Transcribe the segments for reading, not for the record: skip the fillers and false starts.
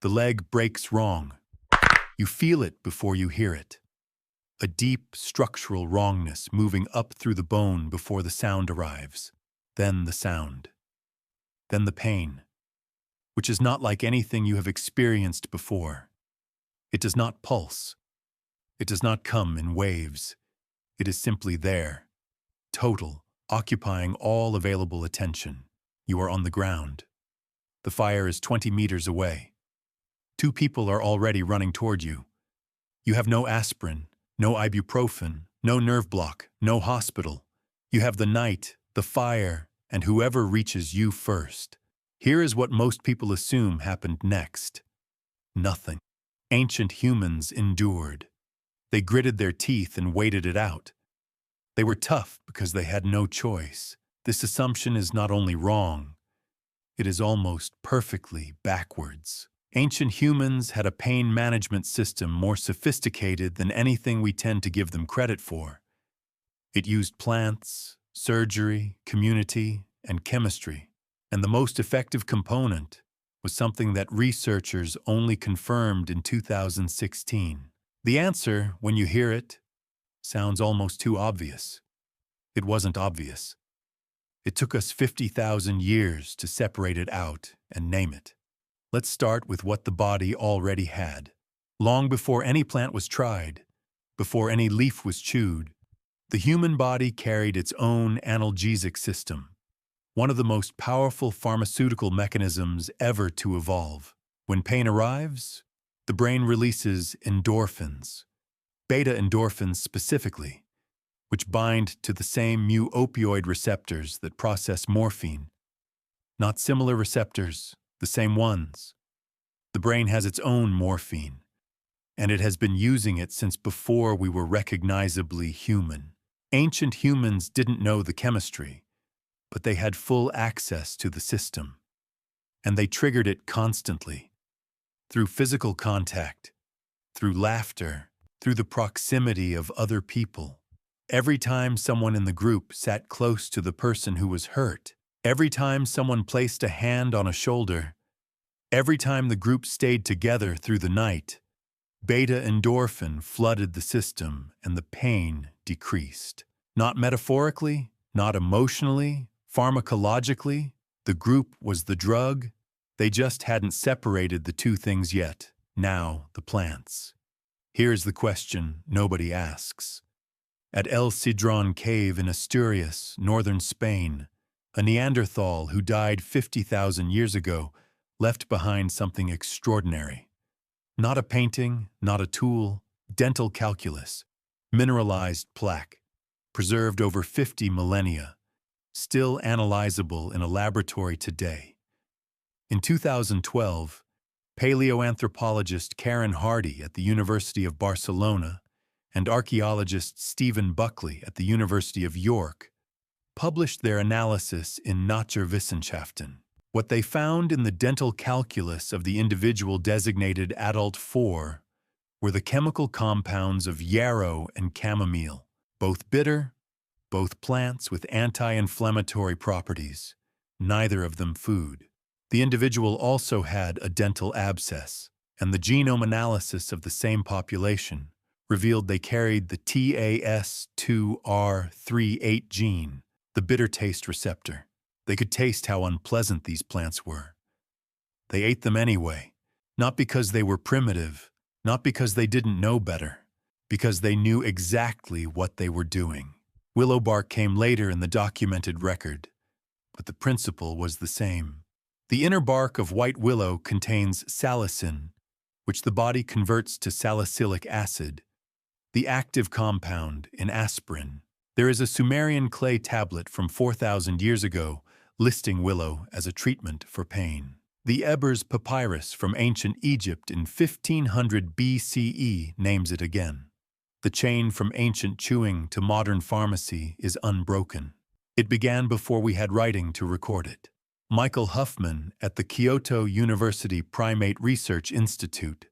The leg breaks wrong. You feel it before you hear it. A deep structural wrongness moving up through the bone before the sound arrives. Then the sound. Then the pain, which is not like anything you have experienced before. It does not pulse. It does not come in waves. It is simply there, total, occupying all available attention. You are on the ground. The fire is 20 meters away. 2 people are already running toward you. You have no aspirin, no ibuprofen, no nerve block, no hospital. You have the night, the fire, and whoever reaches you first. Here is what most people assume happened next. Nothing. Ancient humans endured. They gritted their teeth and waited it out. They were tough because they had no choice. This assumption is not only wrong, it is almost perfectly backwards. Ancient humans had a pain management system more sophisticated than anything we tend to give them credit for. It used plants, surgery, community, and chemistry. And the most effective component was something that researchers only confirmed in 2016. The answer, when you hear it, sounds almost too obvious. It wasn't obvious. It took us 50,000 years to separate it out and name it. Let's start with what the body already had. Long before any plant was tried, before any leaf was chewed, the human body carried its own analgesic system, one of the most powerful pharmaceutical mechanisms ever to evolve. When pain arrives, the brain releases endorphins, beta endorphins specifically, which bind to the same mu-opioid receptors that process morphine. Not similar receptors, the same ones. The brain has its own morphine, and it has been using it since before we were recognizably human. Ancient humans didn't know the chemistry, but they had full access to the system, and they triggered it constantly, through physical contact, through laughter, through the proximity of other people. Every time someone in the group sat close to the person who was hurt, every time someone placed a hand on a shoulder, every time the group stayed together through the night, beta endorphin flooded the system and the pain decreased. Not metaphorically, not emotionally, pharmacologically, the group was the drug. They just hadn't separated the two things yet. Now, the plants. Here's the question nobody asks. At El Cidrón Cave in Asturias, northern Spain, a Neanderthal who died 50,000 years ago left behind something extraordinary. Not a painting, not a tool, dental calculus, mineralized plaque, preserved over 50 millennia, still analyzable in a laboratory today. In 2012, paleoanthropologist Karen Hardy at the University of Barcelona and archaeologist Stephen Buckley at the University of York published their analysis in Naturwissenschaften. What they found in the dental calculus of the individual designated adult 4 were the chemical compounds of yarrow and chamomile, both bitter, both plants with anti-inflammatory properties, neither of them food. The individual also had a dental abscess, and the genome analysis of the same population revealed they carried the TAS2R38 gene, the bitter taste receptor. They could taste how unpleasant these plants were. They ate them anyway, not because they were primitive, not because they didn't know better, because they knew exactly what they were doing. Willow bark came later in the documented record, but the principle was the same. The inner bark of white willow contains salicin, which the body converts to salicylic acid, the active compound in aspirin. There is a Sumerian clay tablet from 4,000 years ago listing willow as a treatment for pain. The Ebers papyrus from ancient Egypt in 1500 BCE names it again. The chain from ancient chewing to modern pharmacy is unbroken. It began before we had writing to record it. Michael Huffman at the Kyoto University Primate Research Institute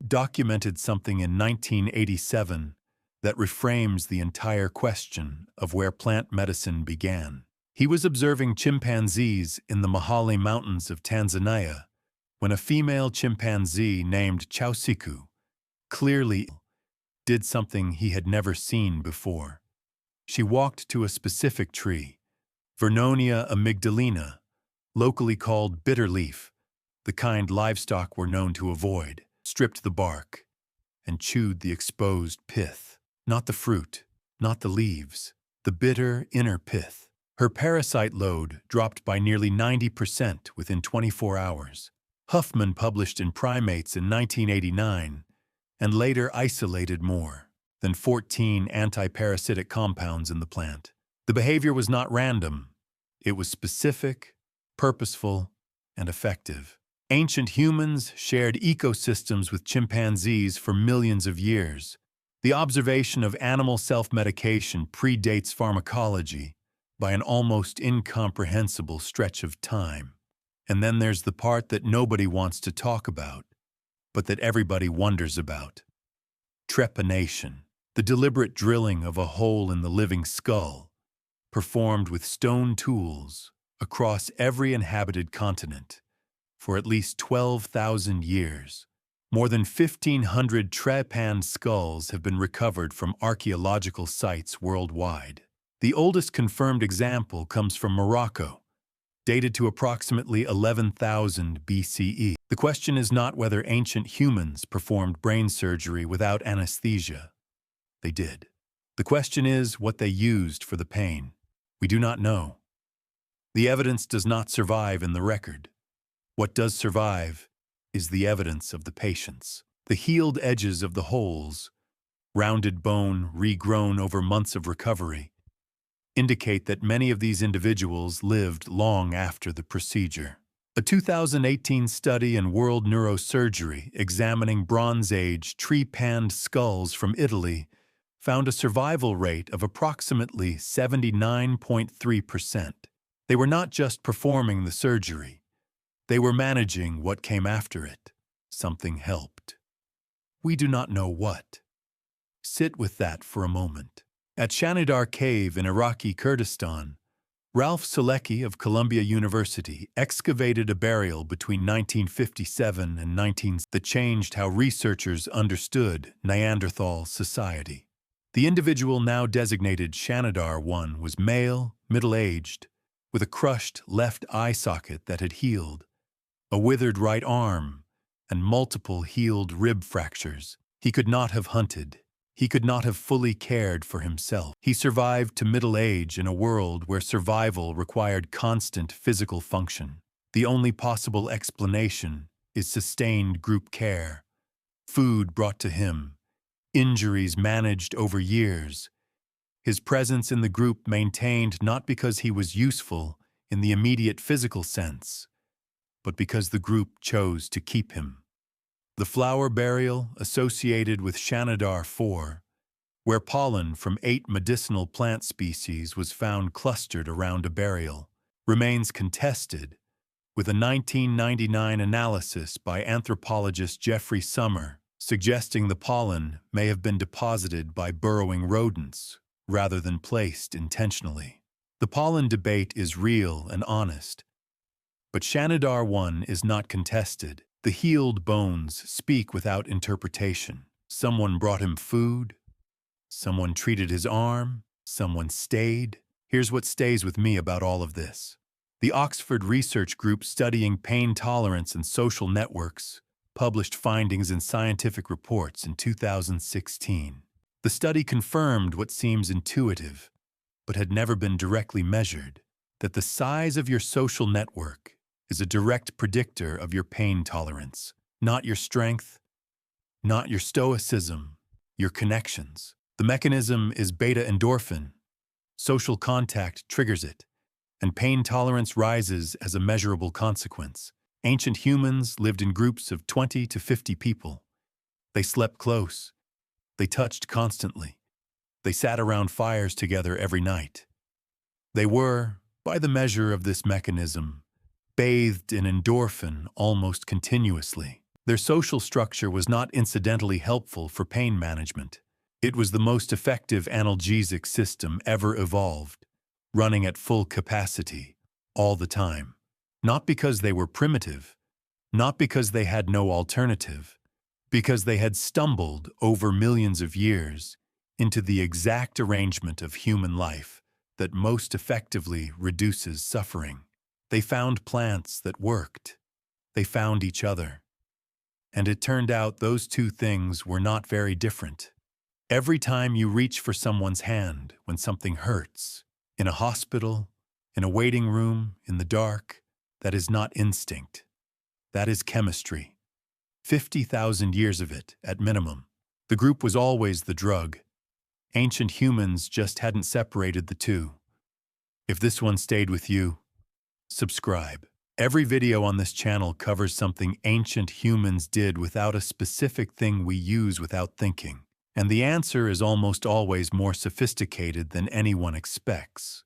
documented something in 1987 that reframes the entire question of where plant medicine began. He was observing chimpanzees in the Mahale Mountains of Tanzania when a female chimpanzee named Chausiku clearly did something he had never seen before. She walked to a specific tree, Vernonia amygdalina, locally called bitter leaf, the kind livestock were known to avoid, stripped the bark, and chewed the exposed pith. Not the fruit, not the leaves, the bitter inner pith. Her parasite load dropped by nearly 90% within 24 hours. Huffman published in Primates in 1989 and later isolated more than 14 antiparasitic compounds in the plant. The behavior was not random. It was specific, purposeful, and effective. Ancient humans shared ecosystems with chimpanzees for millions of years. The observation of animal self-medication predates pharmacology by an almost incomprehensible stretch of time. And then there's the part that nobody wants to talk about, but that everybody wonders about. Trepanation, the deliberate drilling of a hole in the living skull, performed with stone tools across every inhabited continent for at least 12,000 years. More than 1,500 trepanned skulls have been recovered from archaeological sites worldwide. The oldest confirmed example comes from Morocco, dated to approximately 11,000 BCE. The question is not whether ancient humans performed brain surgery without anesthesia. They did. The question is what they used for the pain. We do not know. The evidence does not survive in the record. What does survive is the evidence of the patients. The healed edges of the holes, rounded bone regrown over months of recovery, indicate that many of these individuals lived long after the procedure. A 2018 study in World Neurosurgery examining Bronze Age trepanned skulls from Italy found a survival rate of approximately 79.3%. They were not just performing the surgery. They were managing what came after it. Something helped. We do not know what. Sit with that for a moment. At Shanidar Cave in Iraqi Kurdistan, Ralph Selecki of Columbia University excavated a burial between 1957 and 19 that changed how researchers understood Neanderthal society. The individual now designated Shanidar 1 was male, middle-aged, with a crushed left eye socket that had healed, a withered right arm, and multiple healed rib fractures. He could not have hunted. He could not have fully cared for himself. He survived to middle age in a world where survival required constant physical function. The only possible explanation is sustained group care, food brought to him, injuries managed over years. His presence in the group maintained not because he was useful in the immediate physical sense, but because the group chose to keep him. The flower burial associated with Shanidar 4, where pollen from 8 medicinal plant species was found clustered around a burial, remains contested, with a 1999 analysis by anthropologist Jeffrey Summer suggesting the pollen may have been deposited by burrowing rodents rather than placed intentionally. The pollen debate is real and honest, but Shanidar 1 is not contested. The healed bones speak without interpretation. Someone brought him food. Someone treated his arm. Someone stayed. Here's what stays with me about all of this. The Oxford Research Group studying pain tolerance and social networks published findings in scientific reports in 2016. The study confirmed what seems intuitive, but had never been directly measured, that the size of your social network is a direct predictor of your pain tolerance. Not your strength, not your stoicism, your connections. The mechanism is beta endorphin. Social contact triggers it, and pain tolerance rises as a measurable consequence. Ancient humans lived in groups of 20 to 50 people. They slept close. They touched constantly. They sat around fires together every night. They were, by the measure of this mechanism, bathed in endorphin almost continuously. Their social structure was not incidentally helpful for pain management. It was the most effective analgesic system ever evolved, running at full capacity, all the time. Not because they were primitive, Not because they had no alternative, because they had stumbled over millions of years into the exact arrangement of human life that most effectively reduces suffering. They found plants that worked. They found each other. And it turned out those two things were not very different. Every time you reach for someone's hand when something hurts, in a hospital, in a waiting room, in the dark, that is not instinct. That is chemistry. 50,000 years of it, at minimum. The group was always the drug. Ancient humans just hadn't separated the two. If this one stayed with you, subscribe. Every video on this channel covers something ancient humans did without a specific thing we use without thinking. And the answer is almost always more sophisticated than anyone expects.